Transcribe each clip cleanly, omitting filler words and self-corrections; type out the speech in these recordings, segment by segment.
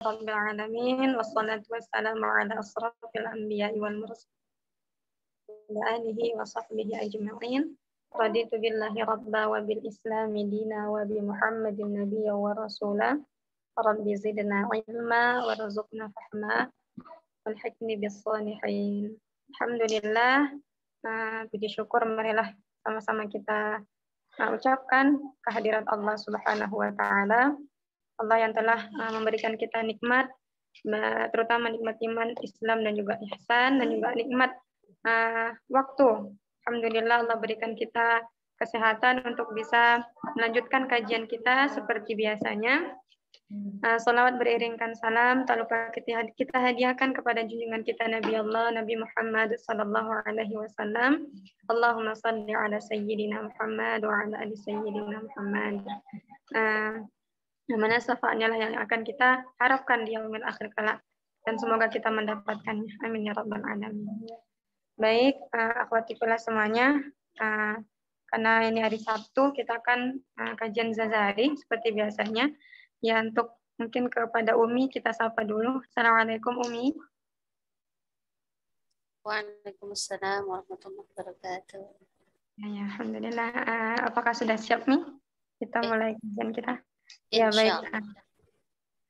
رب العالمين والصلاة والسلام على أشرف الأنبياء والمرسلين وعلى آله وصحبه أجمعين. رضيت بالله ربا وبالإسلام دينا وبمحمد نبيا ورسولا. رب زدنا علما وارزقنا فهما والحقني بالصالحين. Alhamdulillah, puji syukur marilah sama-sama kita ucapkan kehadirat Allah Subhanahu wa taala. Allah yang telah memberikan kita nikmat, terutama nikmat iman, Islam dan juga ihsan, dan juga nikmat waktu. Alhamdulillah Allah berikan kita kesehatan untuk bisa melanjutkan kajian kita seperti biasanya. Salawat beriringkan salam tak lupa kita hadiahkan kepada junjungan kita Nabi Allah Nabi Muhammad sallallahu alaihi wasallam. Allahumma salli ala sayyidina Muhammad wa ala ali sayyidina Muhammad. Mana syafaatnya lah yang akan kita harapkan di yaumil akhir kelak, dan semoga kita mendapatkannya. Amin ya rabbal alamin. Baik, akhwati fillah semuanya, karena ini hari Sabtu kita akan kajian Zazari seperti biasanya. Ya, untuk mungkin kepada Umi kita sapa dulu. Assalamualaikum Umi. Waalaikumsalam warahmatullahi wabarakatuh. Ya, alhamdulillah. Apakah sudah siap nih? Kita mulai kajian kita. Ya, baik.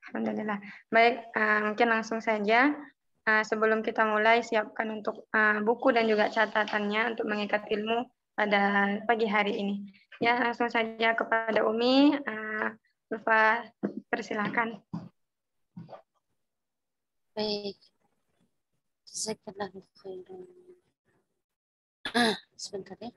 Alhamdulillah. Baik, mungkin langsung saja. Sebelum kita mulai, siapkan untuk buku dan juga catatannya untuk mengikat ilmu pada pagi hari ini. Ya, langsung saja kepada Umi. Lupa persilakan. Baik. Jazakallahu khairan. Sebentar ya.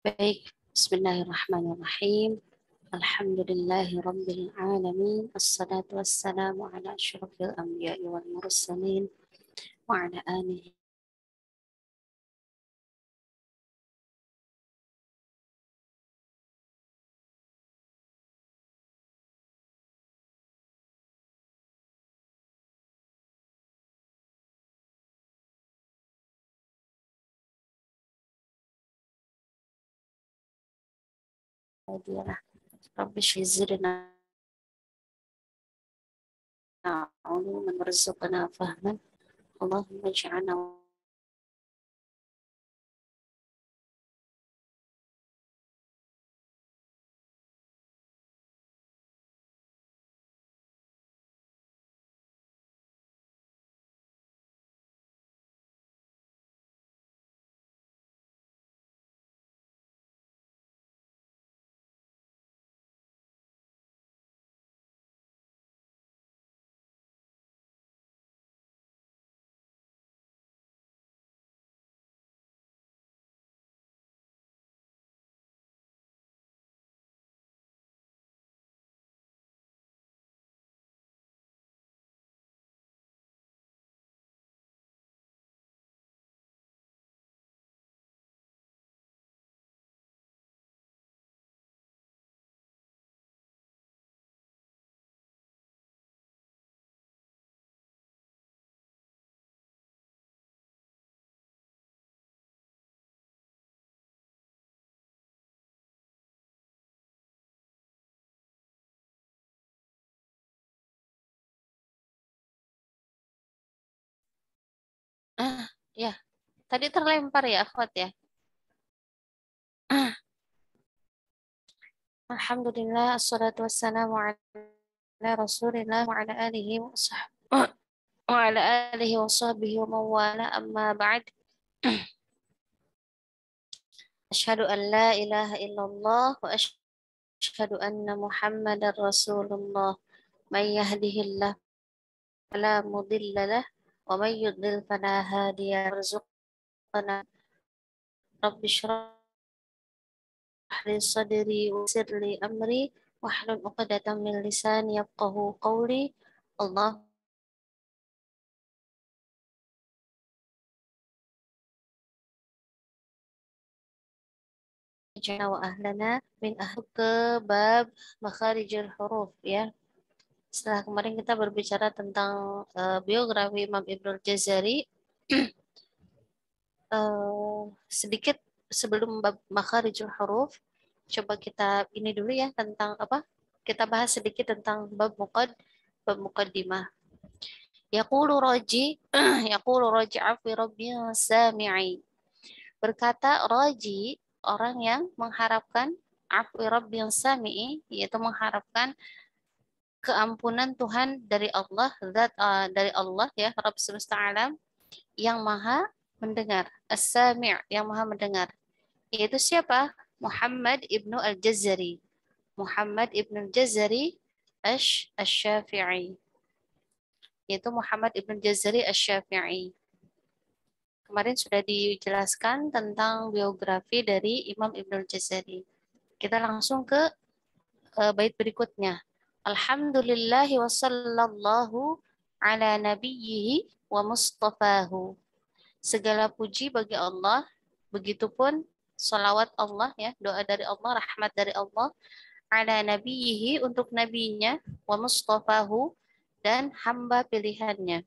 Baik, bismillahirrahmanirrahim. Alhamdulillahi rabbil alamin. Assalatu wassalamu ala asyrafil anbiya'i wal mursalin wa ala alihi wa Rabbi zidna uluman warzuqna fahman. Allahumma ij'alna ya. Tadi terlempar ya, akhwat ya. Alhamdulillah, assalatu wassalamu ala rasulillah wa ala alihi wa sahbihi wa mawala amma ba'd. Asyhadu an la ilaha illallah wa asyhadu anna muhammadar rasulullah. Man yahdihillah fala mudilla lah wa man yudlil fala hadiya. Warzuqna rabbi shrah li sadri wa yassir li amri wahlul 'uqdatam min lisani yafqahu qawli. Allah jana wa ahlana min ke bab makharijul huruf ya. Setelah kemarin kita berbicara tentang biografi Imam Ibnul Jazari, sedikit sebelum bab makharijul huruf, coba kita ini dulu ya tentang apa? Kita bahas sedikit tentang bab muqaddimah. Yaqulu raji yaqulu raji'a fi rabbi sami'i. Berkata raji, orang yang mengharapkan afi rabbi sami'i, yaitu mengharapkan keampunan Tuhan dari Allah, dari Allah ya, Rabb semesta alam yang maha mendengar, as-sami' yang maha mendengar. Yaitu siapa? Muhammad ibnu al-Jazari. Muhammad ibnu al-Jazari asy-Syafi'i. Yaitu Muhammad ibnu al-Jazari asy-Syafi'i. Kemarin sudah dijelaskan tentang biografi dari Imam Ibnul Jazari. Kita langsung ke bait berikutnya. Alhamdulillahi wa sallallahu ala nabiyyihi wa mustafahu. Segala puji bagi Allah, begitupun salawat Allah ya, doa dari Allah, rahmat dari Allah ala nabiyyihi untuk nabinya, wa mustafahu dan hamba pilihannya.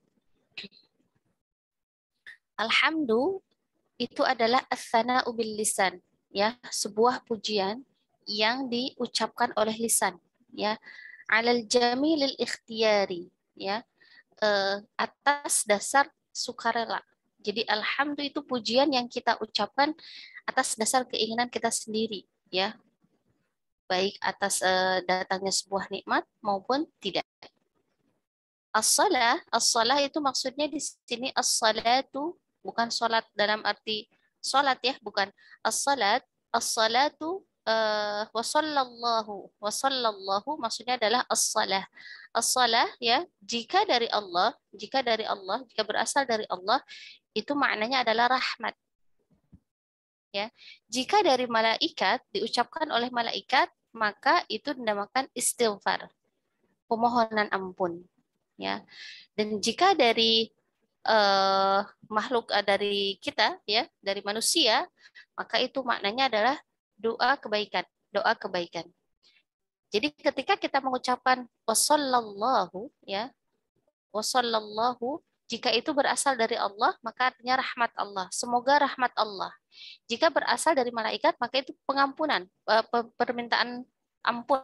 Alhamdu itu adalah as-sana'u bil lisan ya, sebuah pujian yang diucapkan oleh lisan ya, alal jamilil ikhtiyari ya, atas dasar sukarela. Jadi alhamdu itu pujian yang kita ucapkan atas dasar keinginan kita sendiri ya, baik atas datangnya sebuah nikmat maupun tidak. As-salah itu maksudnya di sini as-salatu bukan salat dalam arti salat ya, bukan. As-salatu wa sallallahu maksudnya adalah as-salah. As-salah ya, jika dari Allah, jika berasal dari Allah, itu maknanya adalah rahmat. Ya. Jika dari malaikat, diucapkan oleh malaikat, maka itu dinamakan istighfar, pemohonan ampun. Ya. Dan jika dari makhluk dari kita ya, dari manusia, maka itu maknanya adalah doa kebaikan, doa kebaikan. Jadi ketika kita mengucapkan wassallallahu ya, wassallallahu, jika itu berasal dari Allah, maka artinya rahmat Allah. Semoga rahmat Allah. Jika berasal dari malaikat, maka itu pengampunan, permintaan ampun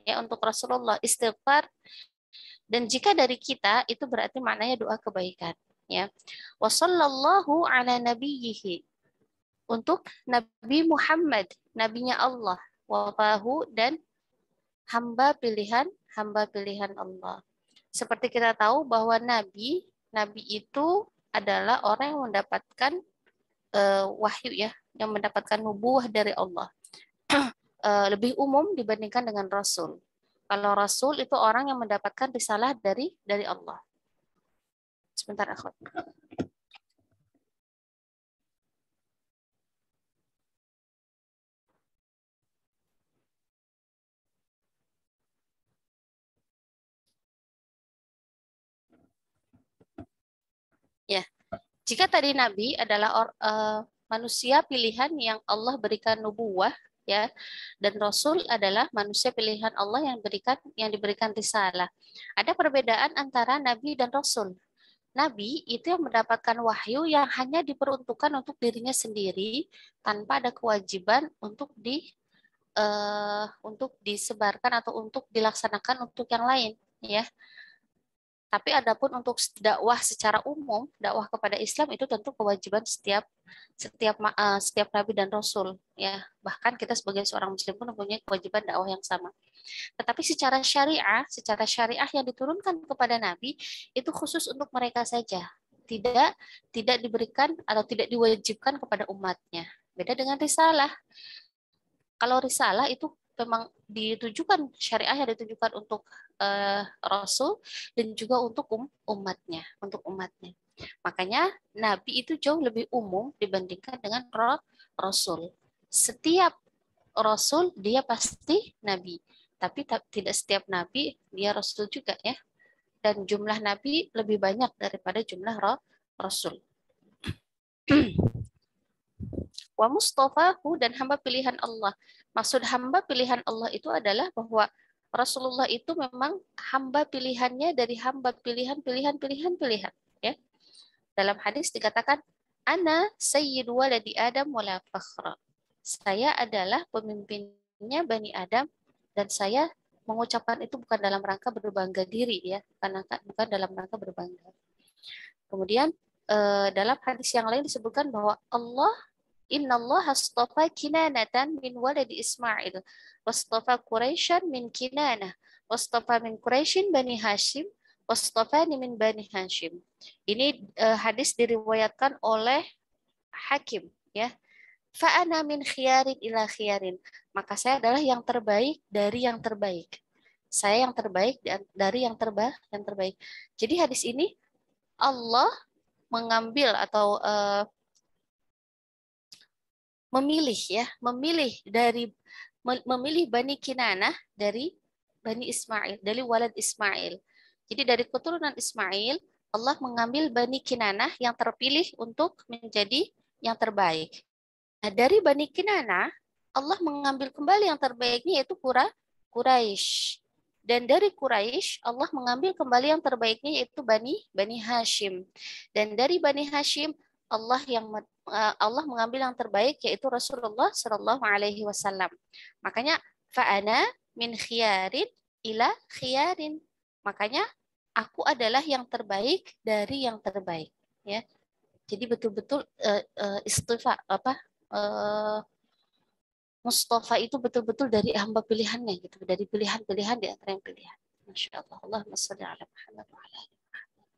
ya untuk Rasulullah, istighfar. Dan jika dari kita, itu berarti maknanya doa kebaikan. Ya. Wassallallahu ala nabiyyihi. Untuk Nabi Muhammad, nabinya Allah. Wafahu dan hamba pilihan Allah. Seperti kita tahu bahwa Nabi itu adalah orang yang mendapatkan wahyu ya, yang mendapatkan nubuwah dari Allah. Lebih umum dibandingkan dengan Rasul. Kalau Rasul itu orang yang mendapatkan risalah dari Allah. Sebentar, akhwat. Ya, jika tadi Nabi adalah manusia pilihan yang Allah berikan nubuwah, ya, dan Rasul adalah manusia pilihan Allah yang diberikan risalah. Ada perbedaan antara Nabi dan Rasul. Nabi itu yang mendapatkan wahyu yang hanya diperuntukkan untuk dirinya sendiri tanpa ada kewajiban untuk disebarkan atau untuk dilaksanakan untuk yang lain, ya. Tapi adapun untuk dakwah secara umum, dakwah kepada Islam itu tentu kewajiban setiap nabi dan rasul, ya. Bahkan kita sebagai seorang muslim pun mempunyai kewajiban dakwah yang sama. Tetapi secara syariah yang diturunkan kepada nabi itu khusus untuk mereka saja. Tidak diberikan atau tidak diwajibkan kepada umatnya. Beda dengan risalah. Kalau risalah itu memang ditujukan, syariah yang ditujukan untuk Rasul dan juga untuk umatnya. Makanya Nabi itu jauh lebih umum dibandingkan dengan Rasul. Setiap rasul dia pasti nabi. Tapi tidak setiap nabi dia rasul juga ya. Dan jumlah nabi lebih banyak daripada jumlah rasul. Wa mustafahu dan hamba pilihan Allah. Maksud hamba pilihan Allah itu adalah bahwa Rasulullah itu memang hamba pilihannya dari hamba pilihan. Ya. Dalam hadis dikatakan, Ana sayyidu waladi Adam wala fakhra. Saya adalah pemimpinnya Bani Adam dan saya mengucapkan itu bukan dalam rangka berbangga diri ya, bukan dalam rangka berbangga. Kemudian dalam hadis yang lain disebutkan bahwa Inna Allah astafa kinanatan min waladi Ismail wastafa Quraisyan min Kinanah wastafa min Quraisyin Bani Hashim wastafani min Bani Hashim. Ini hadis diriwayatkan oleh Hakim ya. Fa'ana min khiyarin ila khiyarin. Maka saya adalah yang terbaik dari yang terbaik. Saya yang terbaik dari yang terbaik. Jadi hadis ini Allah mengambil atau memilih Bani Kinanah dari Bani Ismail, dari walad Ismail. Jadi dari keturunan Ismail, Allah mengambil Bani Kinanah yang terpilih untuk menjadi yang terbaik. Nah, dari Bani Kinanah, Allah mengambil kembali yang terbaiknya yaitu Quraisy. Dan dari Quraisy, Allah mengambil kembali yang terbaiknya yaitu Bani Hashim. Dan dari Bani Hashim, Allah mengambil yang terbaik yaitu Rasulullah Shallallahu Alaihi Wasallam. Makanya fa'ana min khiyarin ila khiyarin. Makanya aku adalah yang terbaik dari yang terbaik. Ya, jadi betul-betul istifa Mustafa itu betul-betul dari hamba pilihannya gitu, dari pilihan-pilihan di antara yang pilihan. Masya Allah. Allahumma shalli ala Muhammad wa ala ali Muhammad.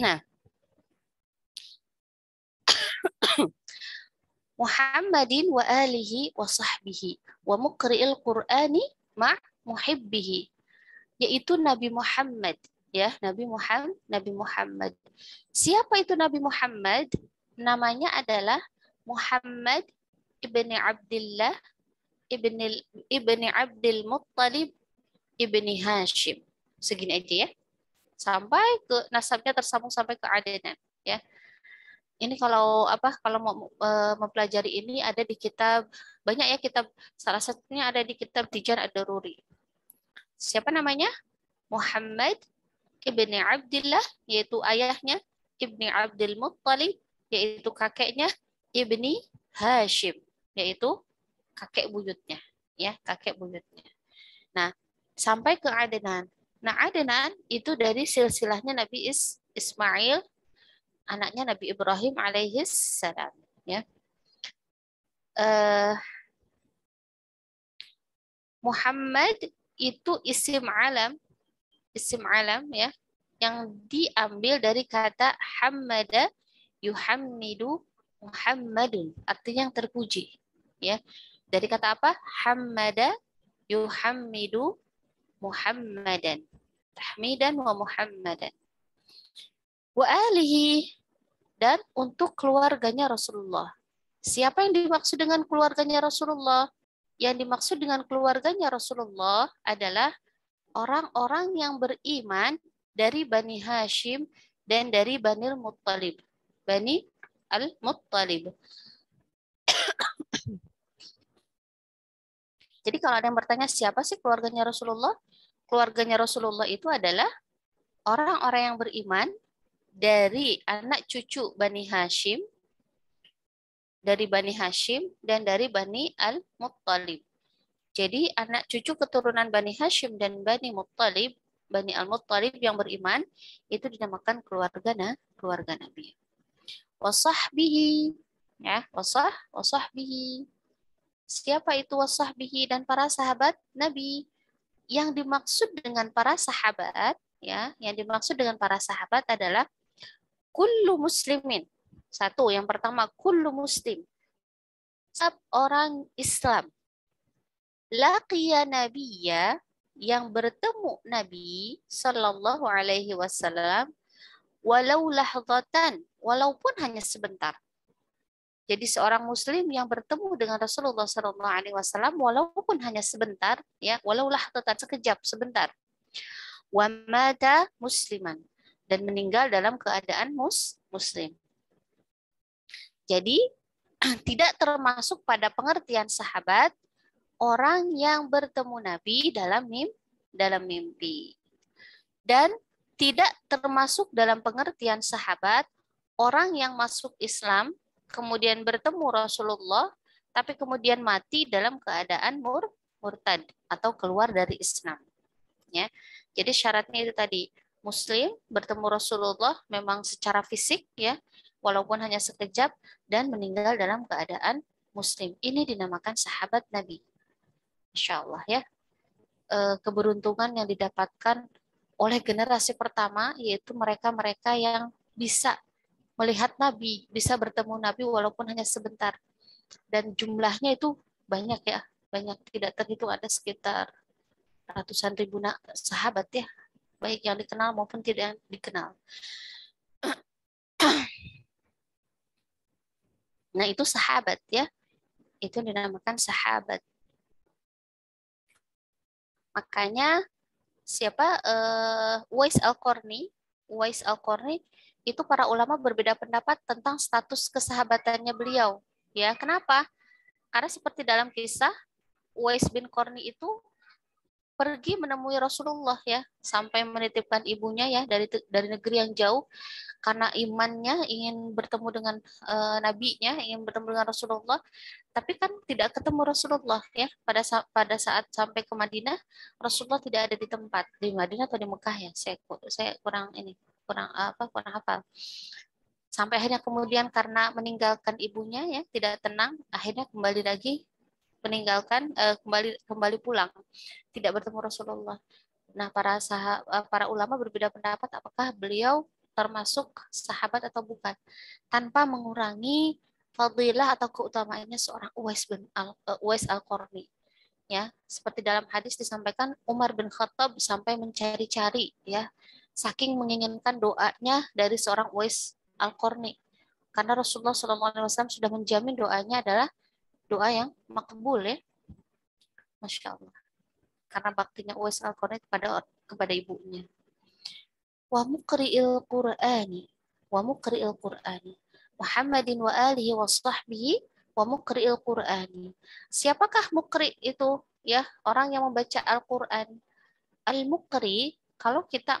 Nah, Muhammadin wa alihi wa sahbihi wa muqri'il Qur'ani ma' muhibbihi, yaitu Nabi Muhammad ya, Nabi Muhammad. Siapa itu Nabi Muhammad? Namanya adalah Muhammad ibni Abdullah ibni Abdul Muttalib ibni Hashim. Segini aja ya. Sampai ke nasabnya tersambung sampai ke Adnan ya. Ini kalau mau mempelajari ini ada di kitab, banyak ya kitab, salah satunya ada di kitab Tijan Ad-Daruri. Siapa namanya? Muhammad ibni Abdullah, yaitu ayahnya, ibni Abdul Muttalib, yaitu kakeknya, ibni Hashim, yaitu kakek buyutnya, ya, kakek buyutnya. Nah, sampai ke Adnan. Nah, Adnan itu dari silsilahnya Nabi Ismail, anaknya Nabi Ibrahim alaihis salam, ya. Muhammad itu isim alam ya, yang diambil dari kata hamada yuhammidu Muhammadun, artinya yang terpuji ya. Dari kata apa? Hamada yuhammidu Muhammadan, tahmidan wa Muhammadan. Wa alihi, dan untuk keluarganya Rasulullah. Siapa yang dimaksud dengan keluarganya Rasulullah? Yang dimaksud dengan keluarganya Rasulullah adalah orang-orang yang beriman dari Bani Hashim dan dari Bani Al-Muttalib. Bani Al-Muttalib. Jadi kalau ada yang bertanya siapa sih keluarganya Rasulullah? Keluarganya Rasulullah itu adalah orang-orang yang beriman dari anak cucu Bani Hashim, dan dari Bani Al-Muttalib. Jadi anak cucu keturunan Bani Hashim dan Bani Al-Muttalib yang beriman itu dinamakan keluarga Nabi. Wasahbihi, ya, wasahbihi. Siapa itu wasahbihi? Dan para sahabat Nabi. Yang dimaksud dengan para sahabat, ya, yang dimaksud dengan para sahabat adalah kullu muslimin. Satu, yang pertama kullu muslim. Setiap orang Islam. Laqiya nabiyya, yang bertemu Nabi sallallahu alaihi wasallam walau lahzatan, walaupun hanya sebentar. Jadi seorang muslim yang bertemu dengan Rasulullah SAW walaupun hanya sebentar, ya, walaulah tetap sekejap, sebentar. Wa mata musliman, dan meninggal dalam keadaan muslim. Jadi tidak termasuk pada pengertian sahabat orang yang bertemu Nabi dalam mimpi. Dan tidak termasuk dalam pengertian sahabat orang yang masuk Islam kemudian bertemu Rasulullah tapi kemudian mati dalam keadaan murtad atau keluar dari Islam, ya. Jadi syaratnya itu tadi, muslim bertemu Rasulullah memang secara fisik, ya, walaupun hanya sekejap, dan meninggal dalam keadaan muslim. Ini dinamakan sahabat Nabi. Insya Allah, ya. Keberuntungan yang didapatkan oleh generasi pertama yaitu mereka-mereka yang bisa melihat Nabi, bisa bertemu Nabi walaupun hanya sebentar. Dan jumlahnya itu banyak, ya, banyak, tidak terhitung, ada sekitar ratusan ribu sahabat, ya, baik yang dikenal maupun tidak dikenal. Nah, itu sahabat, ya, itu dinamakan sahabat. Makanya siapa Uwais Al-Qarni itu para ulama berbeda pendapat tentang status kesahabatannya beliau, ya. Kenapa? Karena seperti dalam kisah, Uwais bin Qarni itu pergi menemui Rasulullah, ya, sampai menitipkan ibunya, ya, dari negeri yang jauh karena imannya ingin bertemu dengan nabinya, ingin bertemu dengan Rasulullah, tapi kan tidak ketemu Rasulullah, ya. Pada saat sampai ke Madinah, Rasulullah tidak ada di tempat, di Madinah atau di Mekah, ya. Saya kurang hafal. Sampai akhirnya kemudian karena meninggalkan ibunya, ya, tidak tenang, akhirnya kembali lagi meninggalkan, kembali pulang, tidak bertemu Rasulullah. Nah, para ulama berbeda pendapat apakah beliau termasuk sahabat atau bukan, tanpa mengurangi fadilah atau keutamaannya seorang Uwais Al-Qarni, ya. Seperti dalam hadis disampaikan, Umar bin Khattab sampai mencari-cari, ya, saking menginginkan doanya dari seorang Uwais Al-Qarni, karena Rasulullah SAW sudah menjamin doanya adalah doa yang makbul, ya. Masya Allah. Karena baktinya Uwais Al-Qarni kepada ibunya. Wa muqri'il Qur'ani Muhammadin wa alihi wa sahbihi wa muqri'il Qur'ani. Siapakah muqri itu, ya, orang yang membaca Al-Qur'an. Al-muqri, kalau kita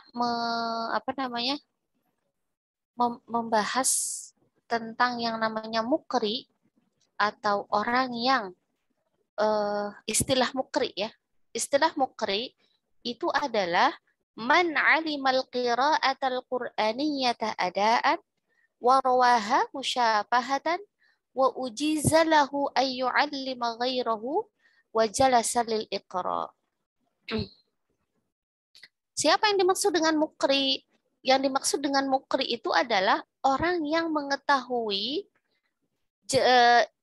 membahas tentang yang namanya muqri atau orang yang istilah muqri, ya. Istilah muqri itu adalah man 'alimal qira'atal qur'aniyyata ada'an wa rawaha musyafahatan wa ujiza lahu ay yu'allima ghairahu wa jalasa lil iqra'. Siapa yang dimaksud dengan muqri? Yang dimaksud dengan muqri itu adalah orang yang mengetahui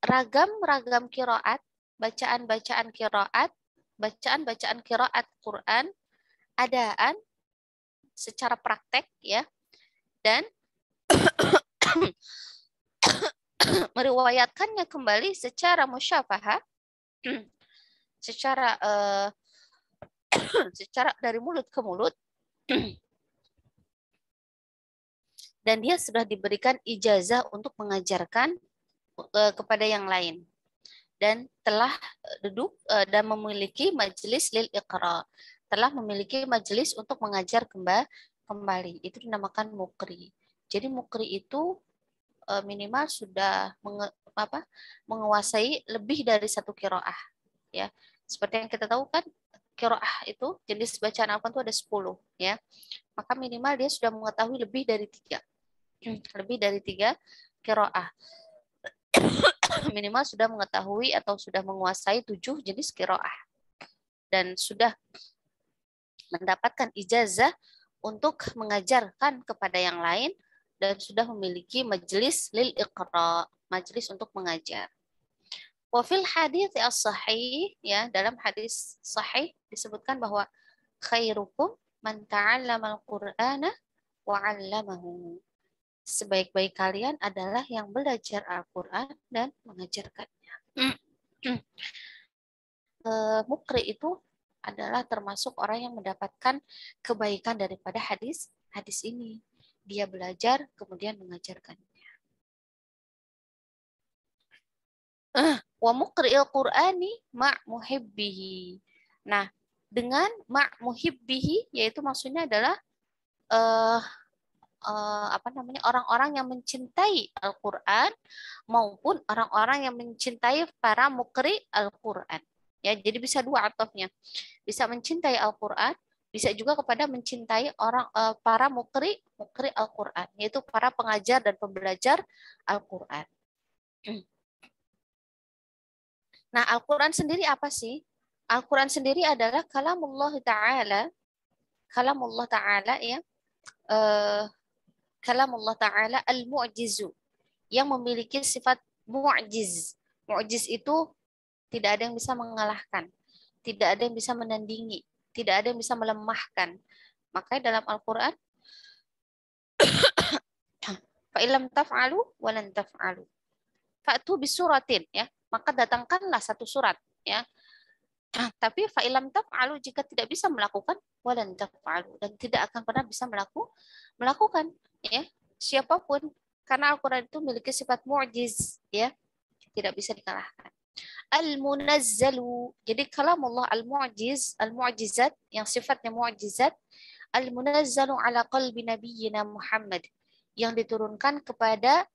ragam-ragam qiraat, bacaan-bacaan qiraat Quran, adaan secara praktek, ya, dan meriwayatkannya kembali secara musyafahah, secara dari mulut ke mulut, dan dia sudah diberikan ijazah untuk mengajarkan kepada yang lain, dan telah duduk dan memiliki majelis lil iqra, telah memiliki majelis untuk mengajar kembali. Itu dinamakan muqri. Jadi muqri itu minimal sudah menguasai lebih dari satu qiraah, ya. Seperti yang kita tahu kan, qiraah itu jenis bacaan Al-Quran itu ada 10, ya. Maka minimal dia sudah mengetahui lebih dari 3 qiraah. Minimal sudah mengetahui atau sudah menguasai 7 jenis qiraah dan sudah mendapatkan ijazah untuk mengajarkan kepada yang lain dan sudah memiliki majelis lil iqra, majelis untuk mengajar. Wa fil hadits as-sahih, ya, dalam hadis sahih disebutkan bahwa khairukum man ta'allama al-Qur'ana wa 'allamahu. sebaik-baik kalian adalah yang belajar Al-Quran dan mengajarkannya. Mukri itu adalah termasuk orang yang mendapatkan kebaikan daripada hadis ini. Dia belajar kemudian mengajarkannya. Wa muqri'il Qur'ani ma' muhibbihi. Nah, dengan ma' muhibbihi yaitu maksudnya adalah orang-orang yang mencintai Al-Qur'an maupun orang-orang yang mencintai para muqri Al-Qur'an. Ya, jadi bisa dua atofnya. Bisa mencintai Al-Qur'an, bisa juga kepada mencintai para muqri Al-Qur'an, yaitu para pengajar dan pembelajar Al-Qur'an. Nah, Al-Quran sendiri apa sih? Al-Quran sendiri adalah kalamullah Ta'ala ya, kalamullah Ta'ala al-mu'jizu, yang memiliki sifat mu'jiz. Mu'jiz itu tidak ada yang bisa mengalahkan, tidak ada yang bisa menandingi, tidak ada yang bisa melemahkan. Makanya dalam Al-Quran, fa'ilam taf'alu walan taf'alu. Fa'tu bisuratin, ya, maka datangkanlah satu surat, ya. Tapi fa'ilam taf'alu, jika tidak bisa melakukan, walan taf'alu, dan tidak akan pernah bisa melakukan, ya, siapapun, karena Al-Quran itu memiliki sifat mu'jiz, ya, tidak bisa dikalahkan. Al-munazzalu, jadi kalamullah al-mu'jiz, al-mu'jizat, yang sifatnya mu'jizat, al-munazzalu ala qalbi nabiyyina Muhammad, yang diturunkan kepada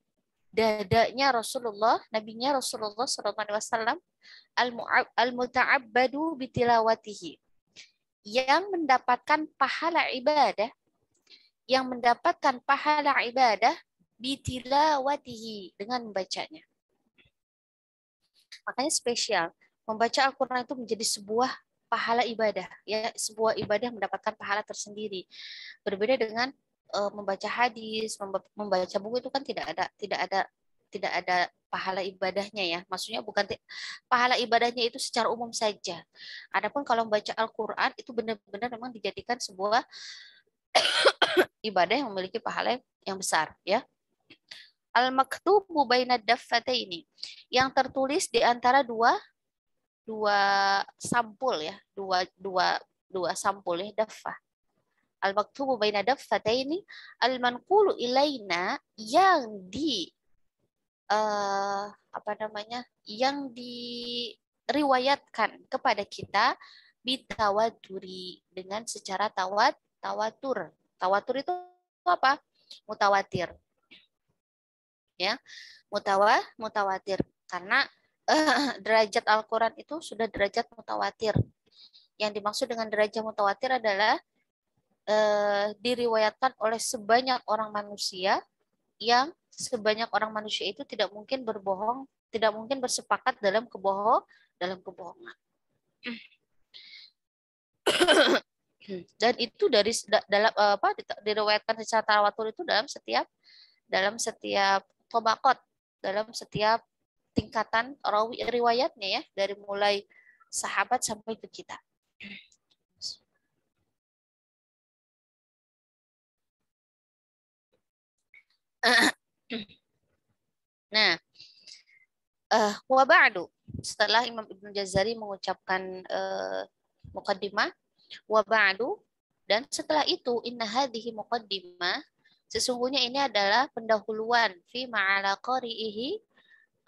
dadanya Rasulullah, nabinya Rasulullah SAW, al-muta'abbadu bitilawatihi, yang mendapatkan pahala ibadah, bitilawatihi, dengan membacanya. Makanya spesial, membaca Al-Quran itu menjadi sebuah pahala ibadah, ya, sebuah ibadah yang mendapatkan pahala tersendiri. Berbeda dengan membaca hadis, membaca buku itu kan tidak ada pahala ibadahnya, ya. Maksudnya bukan pahala ibadahnya itu secara umum saja. Adapun kalau membaca Al-Quran itu benar-benar memang dijadikan sebuah ibadah yang memiliki pahala yang besar, ya. Al-maktubu baina daffataini, yang tertulis di antara dua sampul, ya, dua sampul, ya, daffah. Al-maktubu baina daffataini al-manqulu ilaina, yang yang diriwayatkan kepada kita bitawaduri, dengan secara tawatur. Tawatur itu apa? Mutawatir. Ya, mutawatir, karena derajat Al-Quran itu sudah derajat mutawatir. Yang dimaksud dengan derajat mutawatir adalah diriwayatkan oleh sebanyak orang manusia, yang sebanyak orang manusia itu tidak mungkin berbohong, tidak mungkin bersepakat dalam kebohongan. Dan itu diriwayatkan secara tawatur itu dalam setiap tobakot, dalam setiap tingkatan rawi riwayatnya, ya, dari mulai sahabat sampai ke kita. Nah, wa ba'du, setelah Imam Ibnu Jazari mengucapkan muqaddimah, wa ba'du, dan setelah itu, inna hadhihi muqaddimah, sesungguhnya ini adalah pendahuluan fi ma'ala qari'ihi,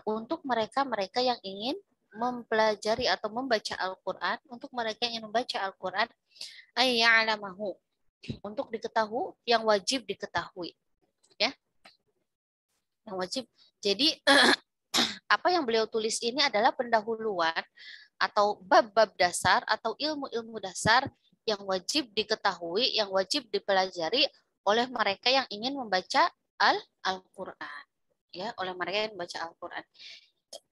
untuk mereka-mereka yang ingin mempelajari atau membaca Al-Quran, untuk mereka yang ingin membaca Al-Quran, ayya'lamahu, untuk diketahui, yang wajib diketahui, ya, yang wajib. Jadi apa yang beliau tulis ini adalah pendahuluan atau bab-bab dasar atau ilmu-ilmu dasar yang wajib diketahui, yang wajib dipelajari oleh mereka yang ingin membaca Al-Quran, ya, oleh mereka yang membaca Al-Quran.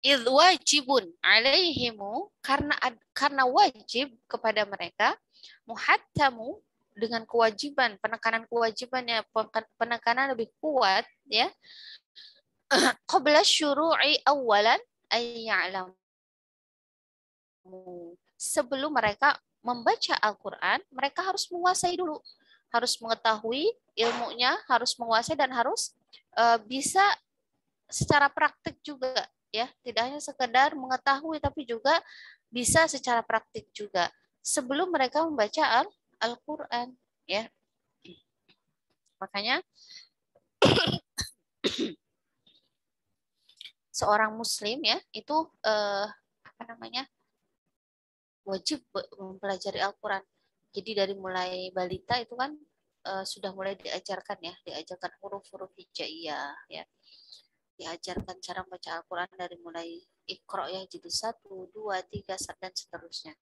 Idh wajibun alaihimu, karena wajib kepada mereka, muhattamu, dengan kewajiban, penekanan kewajibannya, penekanan lebih kuat, ya, qabla syuru'i awalan ayya'lamu, sebelum mereka membaca Al-Quran, mereka harus menguasai dulu, harus mengetahui ilmunya, harus menguasai dan harus bisa secara praktik juga ya, tidak hanya sekedar mengetahui tapi juga bisa secara praktik juga sebelum mereka membaca Al-Qur'an ya. Makanya seorang muslim ya itu apa namanya? Wajib mempelajari Al-Qur'an. Jadi dari mulai balita itu kan sudah mulai diajarkan ya, diajarkan huruf-huruf hijaiyah ya. Diajarkan cara membaca Al-Quran dari mulai Iqra ya, jilid 1, 2, 3, dan seterusnya.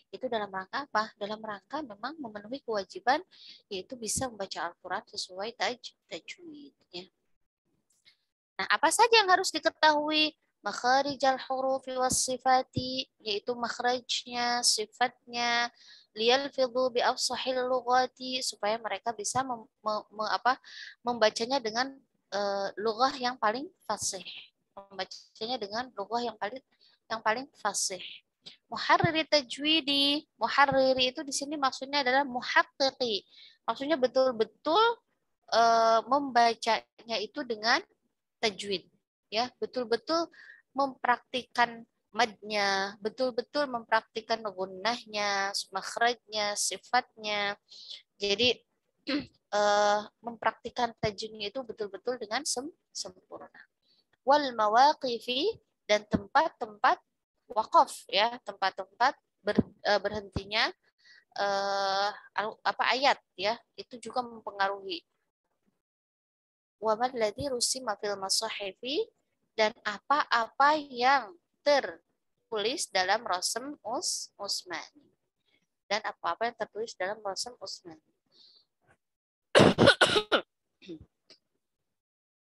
Itu dalam rangka apa? Dalam rangka memang memenuhi kewajiban yaitu bisa membaca Al-Quran sesuai tajwid. Ya. Nah, apa saja yang harus diketahui? Makharijal hurufi was sifati, yaitu makhrajnya, sifatnya, liyalfidhu bi afsahil lughati, supaya mereka bisa membacanya dengan lughah yang paling fasih. Membacanya dengan lughah yang paling fasih. Muharriri tajwidi, muharriri itu di sini maksudnya adalah muhaqqiqi. Maksudnya betul-betul membacanya itu dengan tajwid, ya, betul-betul mempraktikkan madnya, betul-betul mempraktikkan gunnahnya, makhrajnya, sifatnya. Jadi mempraktikkan tajwidnya itu betul-betul dengan sempurna. Wal mawaqifi, dan tempat-tempat wakaf ya, tempat-tempat berhentinya ayat ya, itu juga mempengaruhi. Wa madladzi rusima fil masahifi, dan apa-apa yang tertulis dalam Rasm Utsmani. Dan apa-apa yang tertulis dalam Rasm Utsmani.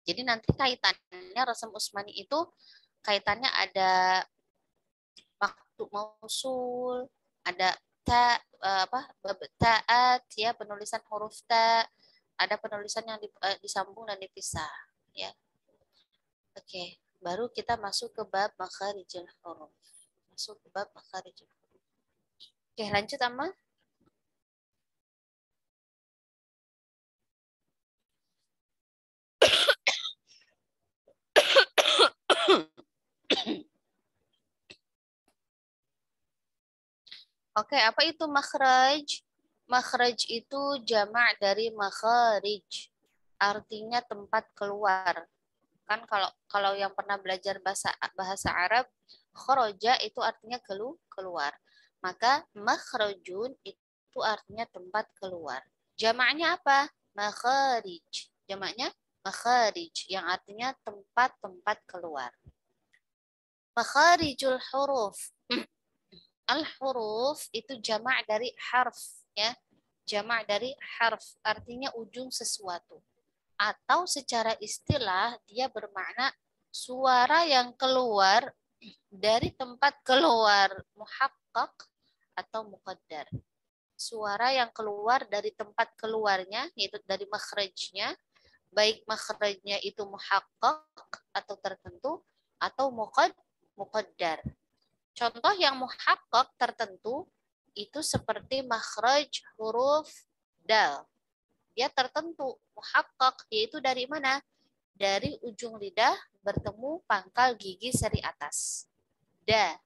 Jadi nanti kaitannya Rasm Utsmani itu kaitannya ada maktub mausul, ada taat ya, penulisan huruf ta, ada penulisan yang disambung dan dipisah ya. Oke, baru kita masuk ke bab makharijul huruf. Masuk ke bab makharijul huruf. Oke, lanjut Amma. Oke, apa itu makhraj? Makhraj itu jamak dari makharij. Artinya tempat keluar. Kan kalau yang pernah belajar bahasa Arab, kharaja itu artinya keluar. Maka makhrajun itu artinya tempat keluar. Jamaknya apa? Makharij. Jamaknya makharij yang artinya tempat-tempat keluar. Makharijul huruf. Al-huruf itu jamak dari harf ya. Jamak dari harf artinya ujung sesuatu. Atau secara istilah dia bermakna suara yang keluar dari tempat keluar muhaqqaq atau muqaddar. Suara yang keluar dari tempat keluarnya, yaitu dari makhrajnya, baik makhrajnya itu muhaqqaq atau tertentu atau muqaddar. Contoh yang muhaqqaq tertentu itu seperti makhraj huruf dal. Dia tertentu, muhaqqaq, yaitu dari mana? Dari ujung lidah bertemu pangkal gigi seri atas. Da,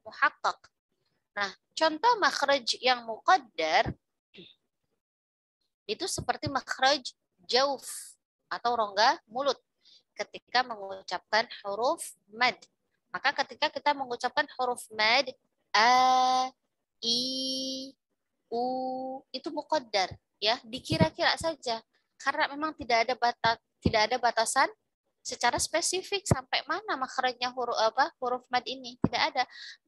muhaqqaq. Nah, contoh makhraj yang muqaddar itu seperti makhraj jauf atau rongga mulut ketika mengucapkan huruf mad. Maka ketika kita mengucapkan huruf mad, a, i, u, itu muqaddar ya, dikira-kira saja karena memang tidak ada batasan secara spesifik sampai mana makhrajnya huruf mad ini, tidak ada,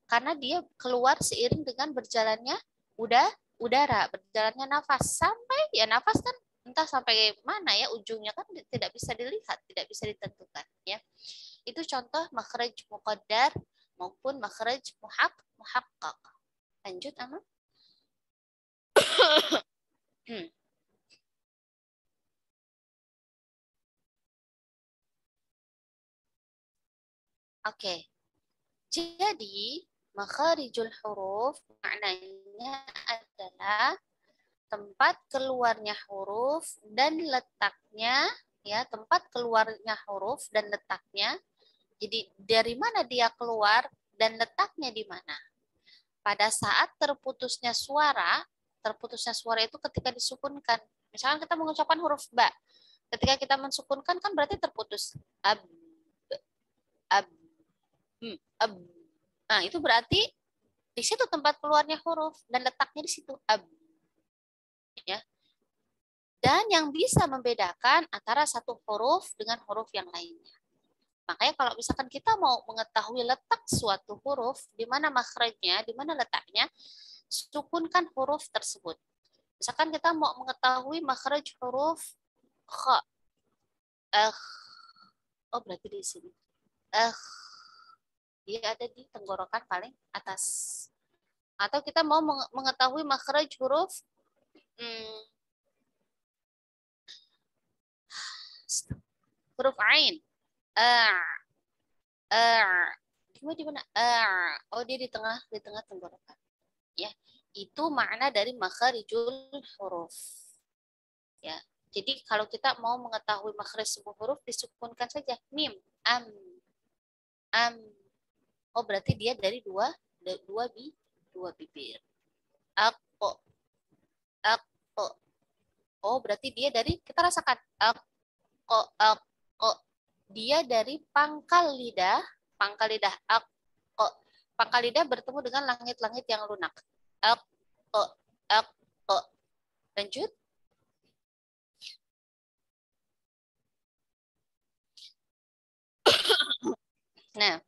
karena dia keluar seiring dengan berjalannya udara, berjalannya nafas, sampai ya nafas kan entah sampai mana ya ujungnya kan tidak bisa dilihat, tidak bisa ditentukan ya. Itu contoh makhraj muqaddar maupun makhraj muhaqqaq. Lanjut Amma. Oke. Jadi makharijul huruf maknanya adalah tempat keluarnya huruf dan letaknya, ya, tempat keluarnya huruf dan letaknya. Jadi dari mana dia keluar dan letaknya di mana? Pada saat terputusnya suara itu ketika disukunkan. Misalkan kita mengucapkan huruf ba, ketika kita mensukunkan kan berarti terputus. Ab, ab, ab. Nah, itu berarti di situ tempat keluarnya huruf dan letaknya di situ. Ab. Ya. Dan yang bisa membedakan antara satu huruf dengan huruf yang lainnya. Makanya kalau misalkan kita mau mengetahui letak suatu huruf, di mana makhrajnya, di mana letaknya, sukunkan huruf tersebut. Misalkan kita mau mengetahui makhraj huruf kha. Oh, berarti di sini. Dia ada di tenggorokan paling atas. Atau kita mau mengetahui makhraj huruf huruf ain. Di mana? Oh, dia di tengah tenggorokan. Ya, itu makna dari makharijul huruf. Ya, jadi kalau kita mau mengetahui makhraj sebuah huruf disukunkan saja mim, am. Oh, berarti dia dari dua bibir. Ako. Oh, berarti dia dari, kita rasakan. Ako. Dia dari pangkal lidah. Ako. Pangkal lidah bertemu dengan langit-langit yang lunak. Ako. Lanjut. Nah,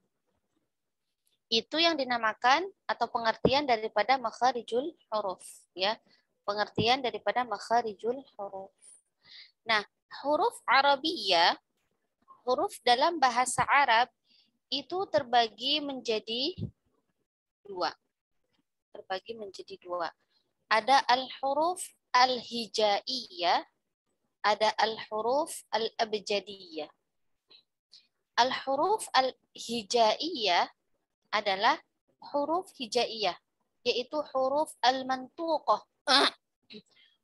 itu yang dinamakan atau pengertian daripada makharijul huruf, ya. Pengertian daripada makharijul huruf. Nah, huruf Arabiyah, huruf dalam bahasa Arab itu terbagi menjadi dua. Ada al-huruf al-hijaiyah, ada al-huruf al-abjadiyah. Al-huruf al-hijaiyah adalah huruf hijaiyah, yaitu huruf al-mantuqah.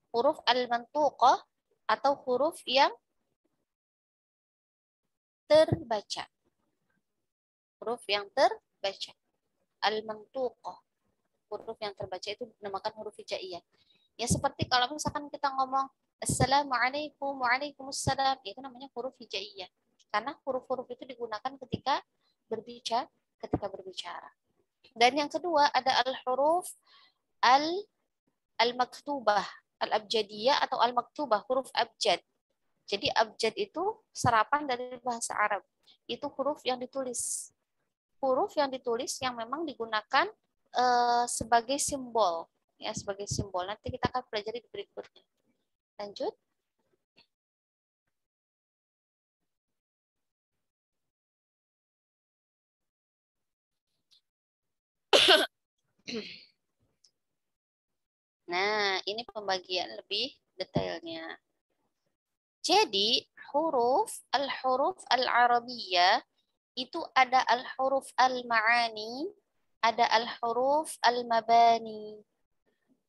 Huruf al-mantuqah atau huruf yang terbaca. Huruf yang terbaca. Al-mantuqah. Huruf yang terbaca itu dinamakan huruf hijaiyah. Ya, seperti kalau misalkan kita ngomong Assalamualaikum, Waalaikumsalam, itu namanya huruf hijaiyah. Karena huruf-huruf itu digunakan ketika berbicara. Dan yang kedua ada al-huruf al-maktubah, al-abjadiyah atau al-maktubah, huruf abjad. Jadi abjad itu serapan dari bahasa Arab. Itu huruf yang ditulis. Huruf yang ditulis yang memang digunakan sebagai simbol, ya, sebagai simbol. Nanti kita akan pelajari di berikutnya. Lanjut. Nah, ini pembagian lebih detailnya. Jadi, al-huruf al-arabiyah itu ada al-huruf al-ma'ani, ada al-huruf al-mabani.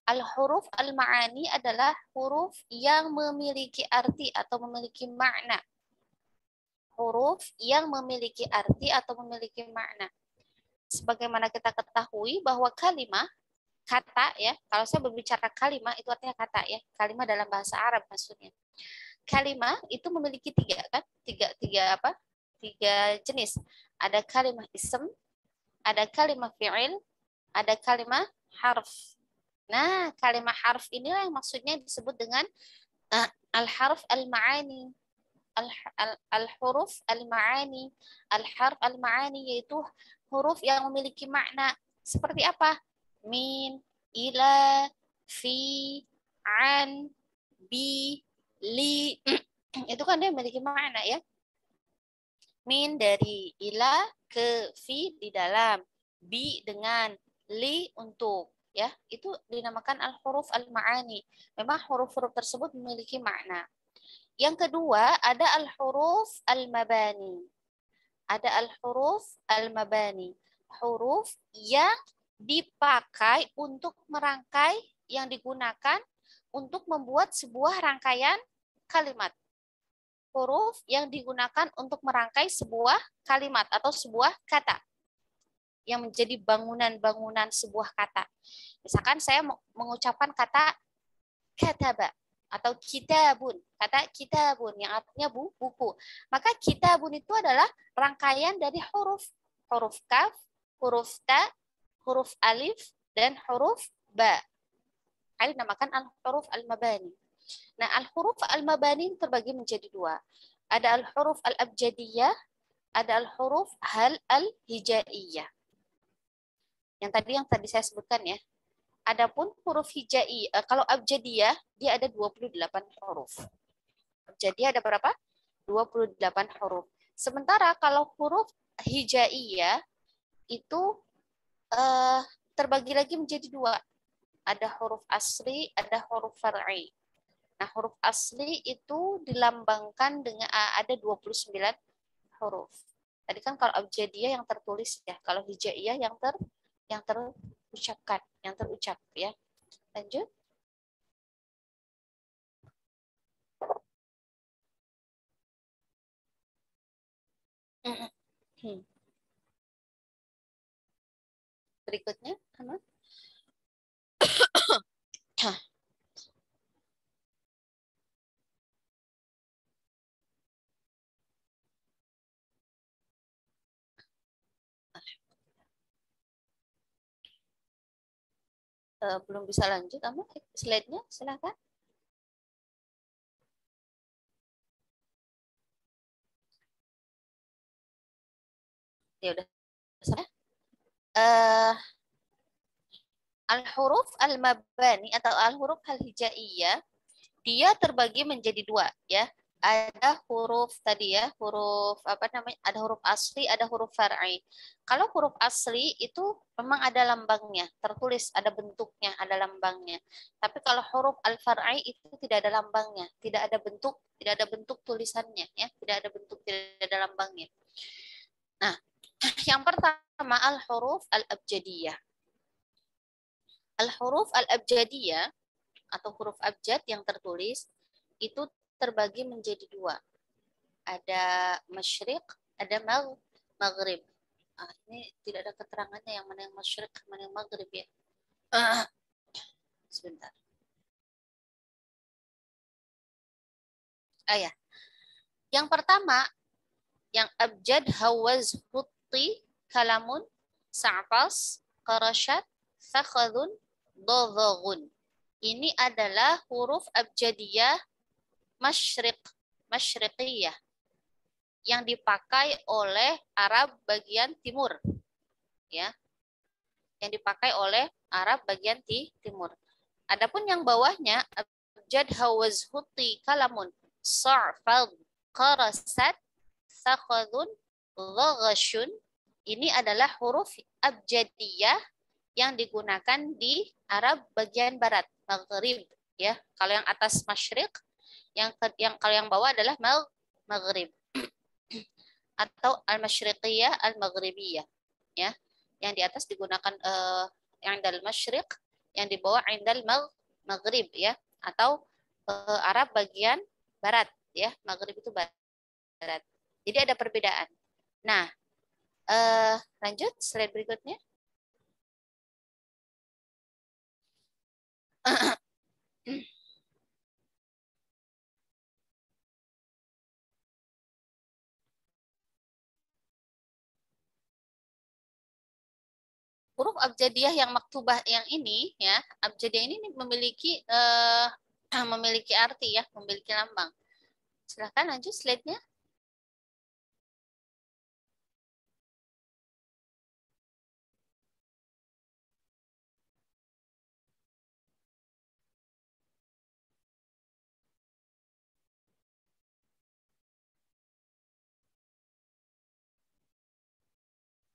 Al-huruf al-ma'ani adalah huruf yang memiliki arti atau memiliki makna. Huruf yang memiliki arti atau memiliki makna. Sebagaimana kita ketahui bahwa kalimat, kata, ya, kalau saya berbicara kalimat itu artinya kata, ya, kalimat dalam bahasa Arab maksudnya. Kalimat itu memiliki tiga jenis. Ada kalimat ism, ada kalimat fi'il, ada kalimat harf. Nah, kalimat harf inilah yang maksudnya disebut dengan al-harf al-ma'ani. Al-huruf al-ma'ani. Al-harf al-ma'ani yaitu huruf yang memiliki makna. Seperti apa? Min, ila, fi, an, bi, li. Itu kan dia memiliki makna, ya. Min dari ila, ke fi di dalam, bi dengan, li untuk, ya. Itu dinamakan al-huruf al-ma'ani. Memang huruf-huruf tersebut memiliki makna. Yang kedua ada al-huruf al-mabani. Ada al-huruf al-mabani. Huruf yang dipakai untuk merangkai, yang digunakan untuk membuat sebuah rangkaian kalimat. Huruf yang digunakan untuk merangkai sebuah kalimat atau sebuah kata yang menjadi bangunan-bangunan sebuah kata. Misalkan saya mengucapkan kata kataba atau kitabun, kata kitabun yang artinya buku. Maka kitabun itu adalah rangkaian dari huruf. Huruf kaf, huruf ta, huruf alif, dan huruf ba. Ini dinamakan al-huruf al-mabani. Nah, al-huruf al-mabani terbagi menjadi dua. Ada al-huruf al-abjadiyah, ada al-huruf al-hijaiyah. Yang tadi saya sebutkan ya. Adapun huruf hijaiyah, kalau abjadiyah dia ada 28 huruf. Abjadiyah ada berapa? 28 huruf. Sementara kalau huruf hijaiyah itu terbagi lagi menjadi dua. Ada huruf asli, ada huruf far'i. Nah, huruf asli itu dilambangkan dengan ada 29 huruf. Tadi kan kalau abjadiyah yang tertulis ya, kalau hijaiyah yang terucapkan, yang terucap ya. Lanjut. Berikutnya, apa? Belum bisa lanjut, Ama. Slide-nya, silakan. Ya udah. Al-huruf al-mabani atau al-huruf al-hijaiyah dia terbagi menjadi dua ya. Ada huruf tadi ya, huruf apa namanya? Ada huruf asli, ada huruf far'i. Kalau huruf asli itu memang ada lambangnya, tertulis, ada bentuknya, ada lambangnya. Tapi kalau huruf al-far'i itu tidak ada lambangnya, tidak ada bentuk tulisannya ya, tidak ada bentuk, tidak ada lambangnya. Nah, yang pertama al-huruf al-abjadiyah. Al-huruf al-abjadiyah atau huruf abjad yang tertulis itu terbagi menjadi dua. Ada masyriq, ada maghrib. Ini tidak ada keterangannya yang mana yang masyriq, mana yang maghrib ya. Sebentar. Ya. Yang pertama, yang abjad hawaz hutti kalamun sa'fas qarashat fakhadun dodhogun. Ini adalah huruf abjadiyah masyriqiyah yang dipakai oleh Arab bagian timur. Ya. Yang dipakai oleh Arab bagian timur. Adapun yang bawahnya abjad hawaz hutti kalamun sa'fad qarasat sakhadun ghaghashun. Ini adalah huruf abjadiyah yang digunakan di Arab bagian barat, Maghrib ya. Kalau yang atas masyriq, yang kalau yang bawah adalah maghrib atau al-masyriqiyah al-maghribiyah ya. Yang di atas digunakan yang indal masyriq, yang di bawah indal maghrib ya, atau Arab bagian barat ya. Maghrib itu barat. Jadi ada perbedaan. Nah, lanjut slide berikutnya. Huruf abjadiyah yang maktubah yang ini ya, abjadiyah ini memiliki memiliki arti ya, memiliki lambang. Silahkan lanjut slide-nya.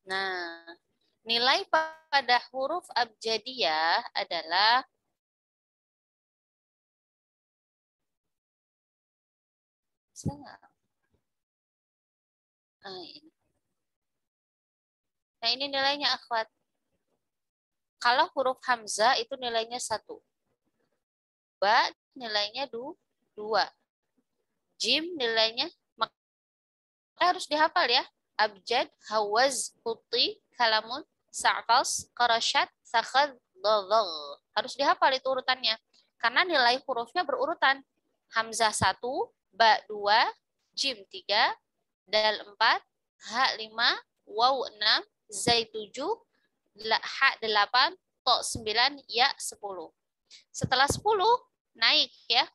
Nah, nilai pada huruf abjadiyah adalah ini. Nah, ini nilainya akhwat. Kalau huruf hamzah itu nilainya 1. Ba nilainya 2. Jim nilainya harus dihafal ya. Abjad, hawaz, puti, kalamun, sa'fas, qarashat, sakhad, dhadhag. Harus dihafal itu urutannya. Karena nilai hurufnya berurutan. Hamzah 1, ba 2, jim 3, dal 4, ha 5, waw 6, zai 7, ha 8, to 9, ya 10. Setelah 10 naik ya.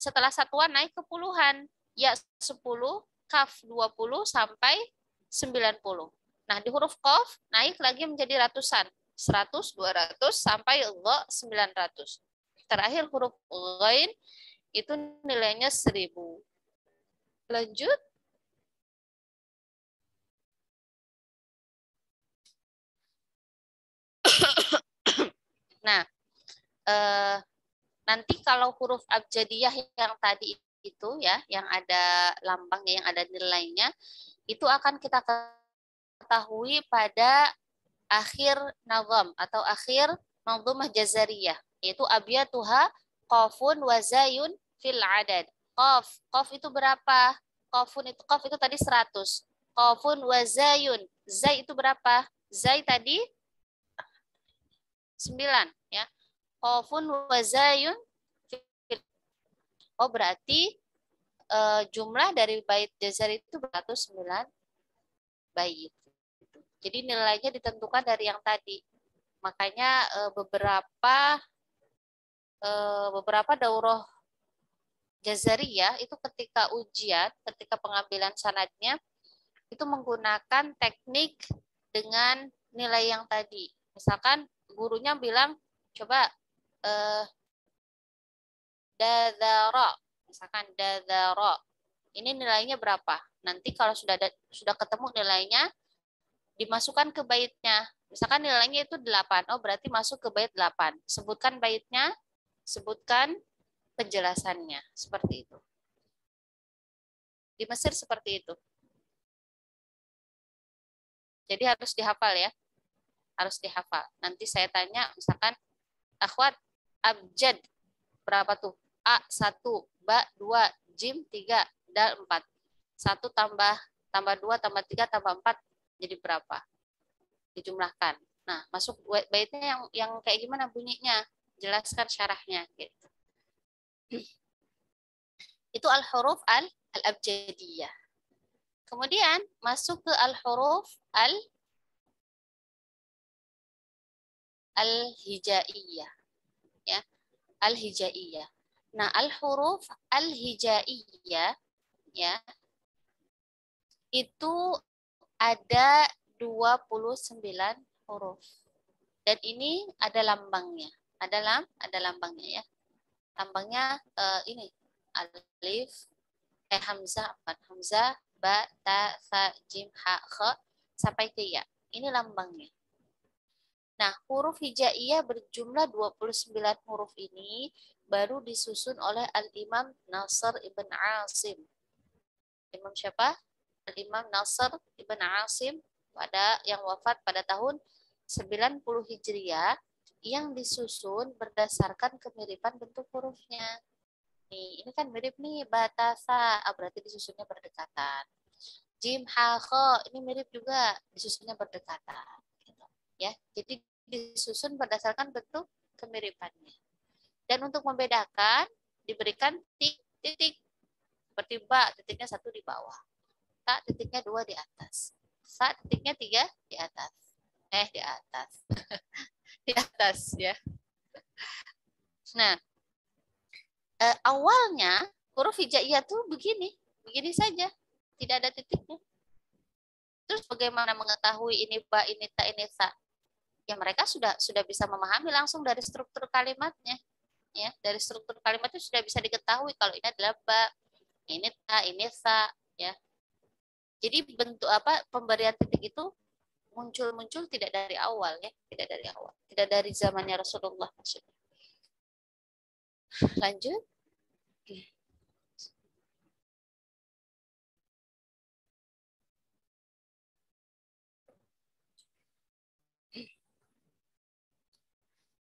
Setelah satuan naik ke puluhan. Ya 10, kaf 20 sampai 90. Nah, di huruf qaf naik lagi menjadi ratusan. 100, 200 sampai dha 900. Terakhir huruf ghain itu nilainya 1000. Lanjut. Nah, nanti kalau huruf abjadiyah yang tadi itu ya, yang ada lambangnya, yang ada nilainya, itu akan kita ketahui pada akhir nazam atau akhir manzumah jazariyah, yaitu abiyatuha qafun wa zayun fil adad. Qaf itu berapa? Qaf itu tadi 100. Qafun wa zayun. Zai itu berapa? Zai tadi 9 ya. Qafun wa zayun. Oh, berarti jumlah dari bait jazar itu 109 bait. Jadi nilainya ditentukan dari yang tadi. Makanya beberapa daurah jazariyah itu ketika ujian, ketika pengambilan sanadnya itu menggunakan teknik dengan nilai yang tadi. Misalkan gurunya bilang coba dadara, misalkan dadara. Ini nilainya berapa? Nanti kalau sudah ketemu nilainya, dimasukkan ke baitnya. Misalkan nilainya itu 8. Oh, berarti masuk ke bait 8. Sebutkan baitnya, sebutkan penjelasannya. Seperti itu. Di Mesir seperti itu. Jadi harus dihafal ya. Harus dihafal. Nanti saya tanya, misalkan, akhwat, abjad, berapa tuh? A, 1, ba, 2, jim, 3, dal, 4. 1 tambah 2, tambah 3, tambah 4, jadi berapa? Dijumlahkan. Nah, masuk baitnya yang kayak gimana bunyinya? Jelaskan syarahnya. Gitu. Itu al-huruf al-abjadiyah. Kemudian masuk ke al-huruf al-hijaiyah. Ya, al-hijaiyah. Nah, al-huruf al-hijaiyah ya, itu ada 29 huruf. Dan ini ada lambangnya. Ada lambangnya ya. Lambangnya ini alif, hamzah, hamzah, ba, ta, sa, jim, ha, kha, sampai ke ya. Ini lambangnya. Nah, huruf hijaiyah berjumlah 29 huruf ini baru disusun oleh Al-Imam Nasr ibn Asim. Imam siapa? Al-Imam Nasr ibn Asim yang wafat pada tahun 90 Hijriah, yang disusun berdasarkan kemiripan bentuk hurufnya. Nih, ini kan mirip nih batasa, berarti disusunnya berdekatan. Jim, ha, kha, ini mirip juga, disusunnya berdekatan. Gitu. Ya, jadi disusun berdasarkan bentuk kemiripannya. Dan untuk membedakan, diberikan titik. Seperti ba, titiknya 1 di bawah. Ta, titiknya 2 di atas. Sa, titiknya 3 di atas. Di atas. Di atas ya. Nah, awalnya huruf hijaiyah tuh begini saja, tidak ada titiknya. Terus bagaimana mengetahui ini ba, ini ta, ini sa? Ya mereka sudah bisa memahami langsung dari struktur kalimatnya. Ya, dari struktur kalimat itu sudah bisa diketahui kalau ini adalah ba, ini ta, ini sa, ya. Jadi bentuk pemberian titik itu muncul tidak dari awal ya, tidak dari awal, tidak dari zamannya Rasulullah maksudnya. Lanjut.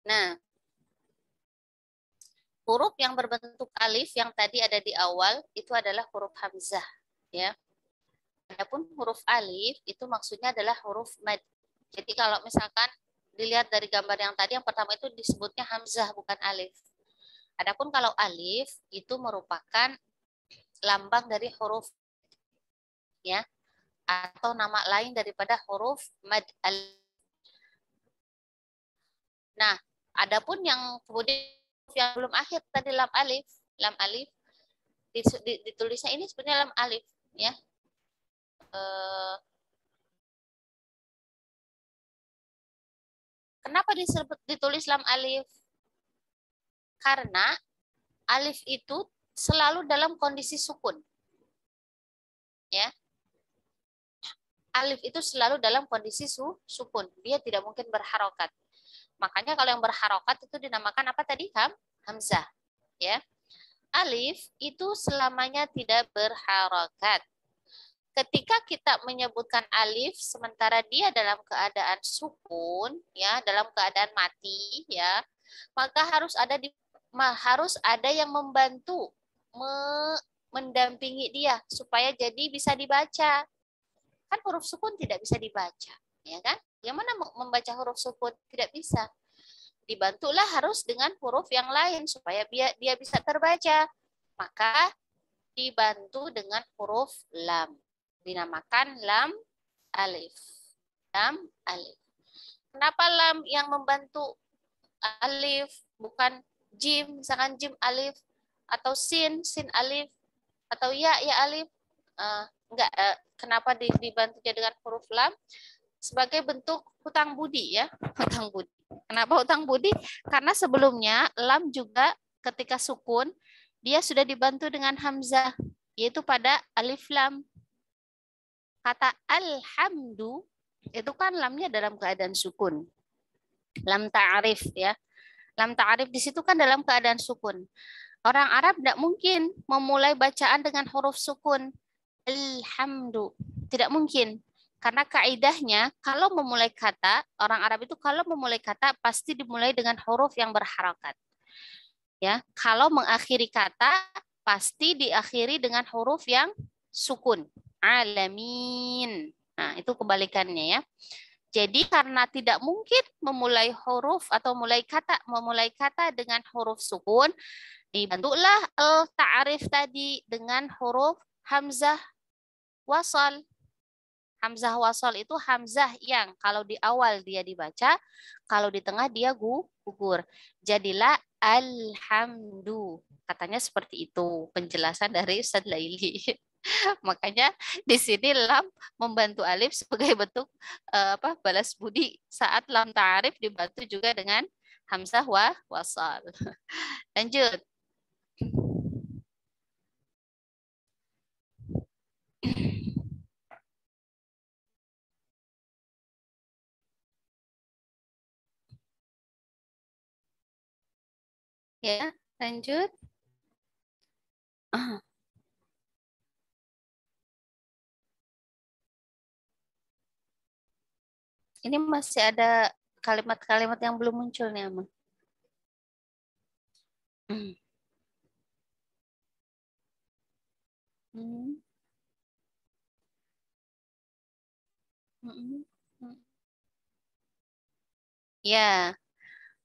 Nah, huruf yang berbentuk alif yang tadi ada di awal itu adalah huruf hamzah, ya. Adapun huruf alif itu maksudnya adalah huruf mad. Jadi kalau misalkan dilihat dari gambar yang tadi, yang pertama itu disebutnya hamzah bukan alif. Adapun kalau alif itu merupakan lambang dari huruf, ya, atau nama lain daripada huruf mad alif. Nah, adapun yang kemudian yang belum akhir tadi lam alif ditulisnya ini sebenarnya lam alif, ya. Kenapa disebut ditulis lam alif? Karena alif itu selalu dalam kondisi sukun, ya. Alif itu selalu dalam kondisi sukun, dia tidak mungkin berharokat. Makanya kalau yang berharokat itu dinamakan apa tadi? Hamzah, ya. Alif itu selamanya tidak berharokat. Ketika kita menyebutkan alif sementara dia dalam keadaan sukun, ya, dalam keadaan mati, ya, maka harus ada yang membantu mendampingi dia supaya jadi bisa dibaca. Kan huruf sukun tidak bisa dibaca, ya kan? Yang mana membaca huruf sukun? Tidak bisa. Dibantulah harus dengan huruf yang lain supaya dia bisa terbaca. Maka dibantu dengan huruf lam. Dinamakan lam alif. Lam alif. Kenapa lam yang membantu alif bukan jim? Misalkan jim alif atau sin alif atau ya alif. Enggak, kenapa dibantunya dengan huruf lam? Sebagai bentuk hutang budi, ya. Hutang budi. Kenapa hutang budi? Karena sebelumnya lam juga ketika sukun dia sudah dibantu dengan hamzah, yaitu pada alif lam. Kata alhamdu itu kan lamnya dalam keadaan sukun. Lam ta'arif, ya. Lam ta'arif di situ kan dalam keadaan sukun. Orang Arab tidak mungkin memulai bacaan dengan huruf sukun. Alhamdu. Tidak mungkin. Karena kaidahnya kalau memulai kata, orang Arab itu kalau memulai kata pasti dimulai dengan huruf yang berharakat. Ya, kalau mengakhiri kata pasti diakhiri dengan huruf yang sukun. Alamin. Nah, itu kebalikannya, ya. Jadi karena tidak mungkin memulai huruf atau memulai kata dengan huruf sukun, dibantulah al-ta'arif tadi dengan huruf hamzah wasal. Hamzah wasal itu hamzah yang kalau di awal dia dibaca, kalau di tengah dia gugur. Jadilah alhamdu. Katanya seperti itu penjelasan dari Ustaz Laili. Makanya di sini lam membantu alif sebagai bentuk balas budi saat lam ta'arif dibantu juga dengan hamzah wasal. Lanjut. Ya, lanjut. Ini masih ada kalimat-kalimat yang belum muncul nih, Amang. Ya,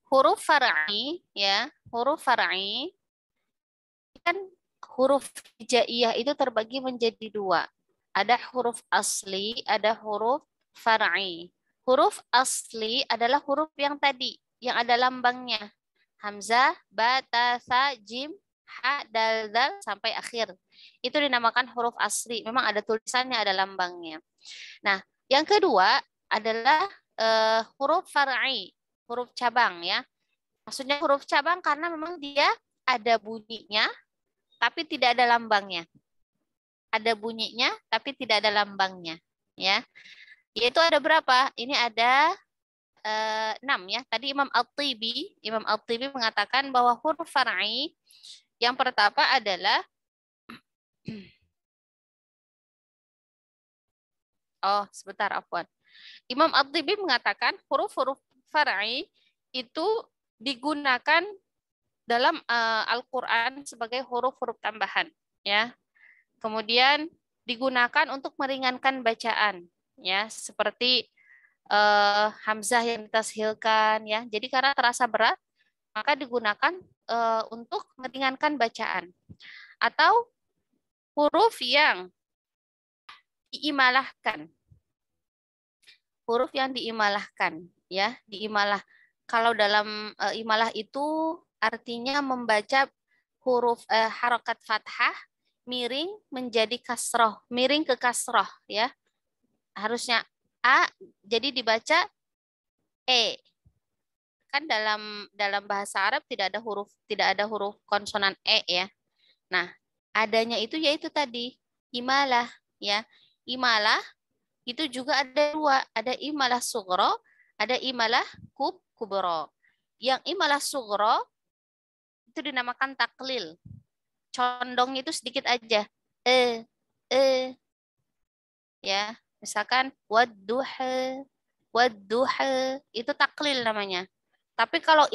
huruf far'i, ya, huruf far'i kan huruf hijaiyah itu terbagi menjadi dua. Ada huruf asli, ada huruf far'i. Huruf asli adalah huruf yang tadi, yang ada lambangnya. Hamzah, ba, ta, sa, jim, ha, dal, dal, sampai akhir. Itu dinamakan huruf asli. Memang ada tulisannya, ada lambangnya. Nah, yang kedua adalah huruf far'i, huruf cabang, ya. Maksudnya huruf cabang karena memang dia ada bunyinya, tapi tidak ada lambangnya. Ada bunyinya, tapi tidak ada lambangnya, ya. Yaitu ada berapa? Ini ada 6, ya. Tadi Imam Al-Tibi mengatakan bahwa huruf far'i yang pertama adalah sebentar, afwan. Imam Al-Tibi mengatakan huruf-huruf far'i itu digunakan dalam Al-Qur'an sebagai huruf-huruf tambahan, ya. Kemudian digunakan untuk meringankan bacaan, ya, seperti hamzah yang ditashilkan, ya. Jadi karena terasa berat, maka digunakan untuk meringankan bacaan. Atau huruf yang diimalahkan. Huruf yang diimalahkan, ya, diimalah. Kalau dalam imalah itu artinya membaca huruf harokat fathah miring menjadi kasroh, miring ke kasroh, ya. Harusnya A jadi dibaca E. Kan dalam bahasa Arab tidak ada huruf konsonan E, ya. Nah, adanya itu yaitu tadi imalah, ya. Imalah itu juga ada dua, ada imalah sugro, ada imalah kubro. Yang imalah sugro itu dinamakan taklil. Condong itu sedikit aja. Ya, misalkan wadduha itu taklil namanya. Tapi kalau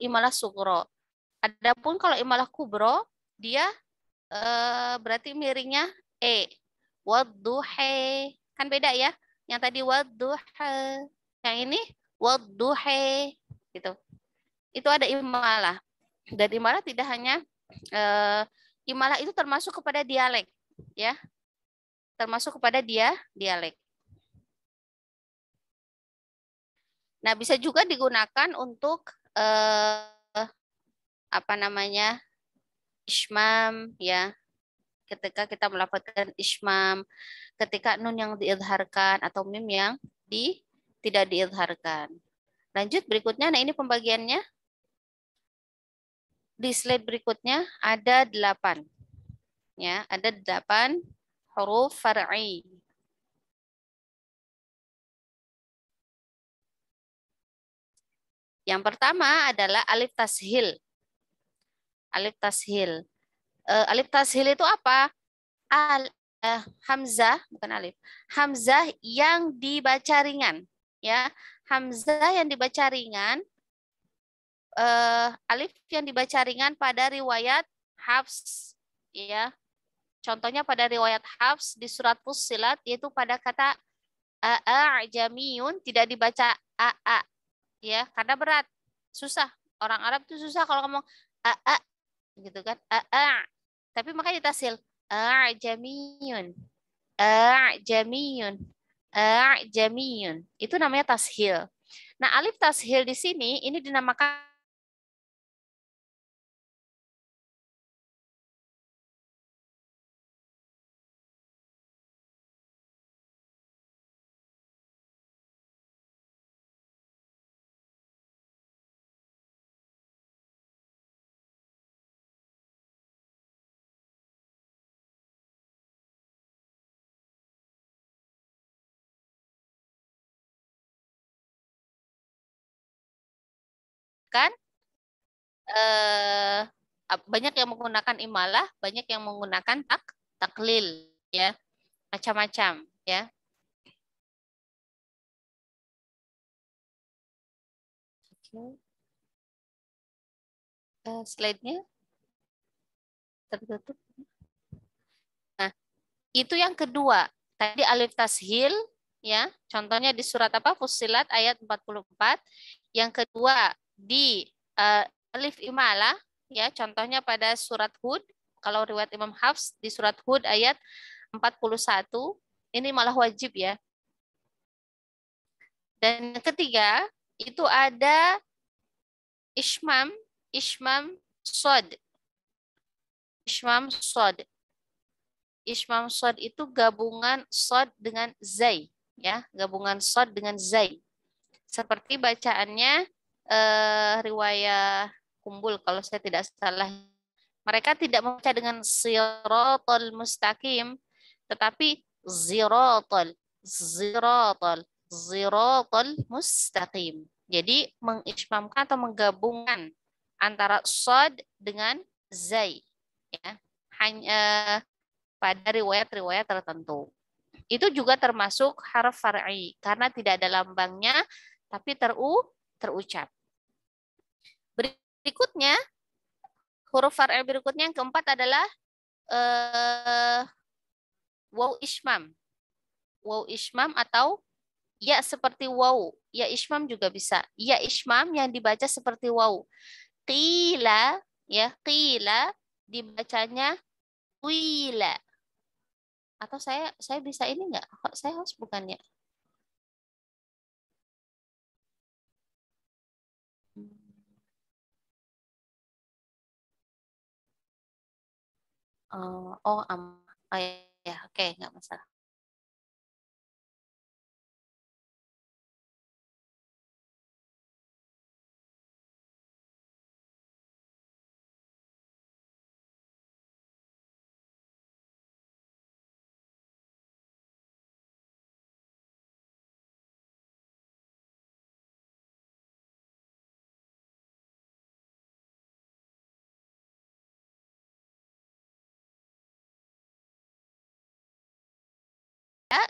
imalah sugro. Adapun kalau imalah kubro, dia berarti miringnya wadduha. Kan beda ya. Yang tadi wadduha, yang ini wadduha gitu. Itu ada imalah. Dan imalah tidak hanya imalah itu termasuk kepada dialek, ya. Termasuk kepada dialek. Nah, bisa juga digunakan untuk ismam, ya. Ketika kita melafazkan ismam, ketika nun yang diidharkan atau mim yang tidak diidharkan. Lanjut berikutnya, nah ini pembagiannya. Di slide berikutnya ada 8. Ya, ada 8 huruf far'i. Yang pertama adalah alif tashil. Alif tashil. Alif tashil itu apa? Hamzah, bukan alif. Hamzah yang dibaca ringan, ya. Hamzah yang dibaca ringan, alif yang dibaca ringan pada riwayat Hafs, ya. Contohnya pada riwayat Hafs di surat Fussilat, yaitu pada kata a'jamiyun tidak dibaca a, ya, karena berat, susah. Orang Arab itu susah kalau ngomong a, gitu kan, tapi makanya ditasil a'jamiyun, a'jamiyun, a'jamiyun. Itu namanya tashil. Nah, alif tashil di sini ini dinamakan kan banyak yang menggunakan imalah, banyak yang menggunakan taklil, ya, macam-macam, ya. Slide-nya tertutup. Nah, itu yang kedua. Tadi alif tashil, ya. Contohnya di surat apa? Fussilat ayat 44. Yang kedua di alif imalah, ya. Contohnya pada surat Hud. Kalau riwayat Imam Hafs di surat Hud ayat 41. Ini malah wajib, ya. Dan yang ketiga itu ada ismam sod. Ismam sod. Ismam sod itu gabungan sod dengan zai, ya, gabungan sod dengan zai. Seperti bacaannya riwayat Kumbul kalau saya tidak salah. Mereka tidak membaca dengan siratal mustaqim, tetapi ziratal mustaqim. Jadi mengismamkan atau menggabungkan antara sod dengan zai, ya. Hanya pada riwayat-riwayat tertentu. Itu juga termasuk harf far'i karena tidak ada lambangnya tapi terucap. Berikutnya huruf far'i berikutnya yang keempat adalah waw ismam. Waw ismam atau ya seperti waw. Ya ismam juga bisa. Ya ismam yang dibaca seperti waw. Qila, ya qila dibacanya wila. Atau saya bisa ini enggak? Saya harus bukannya. Oh, ya, oke, nggak masalah. Ya,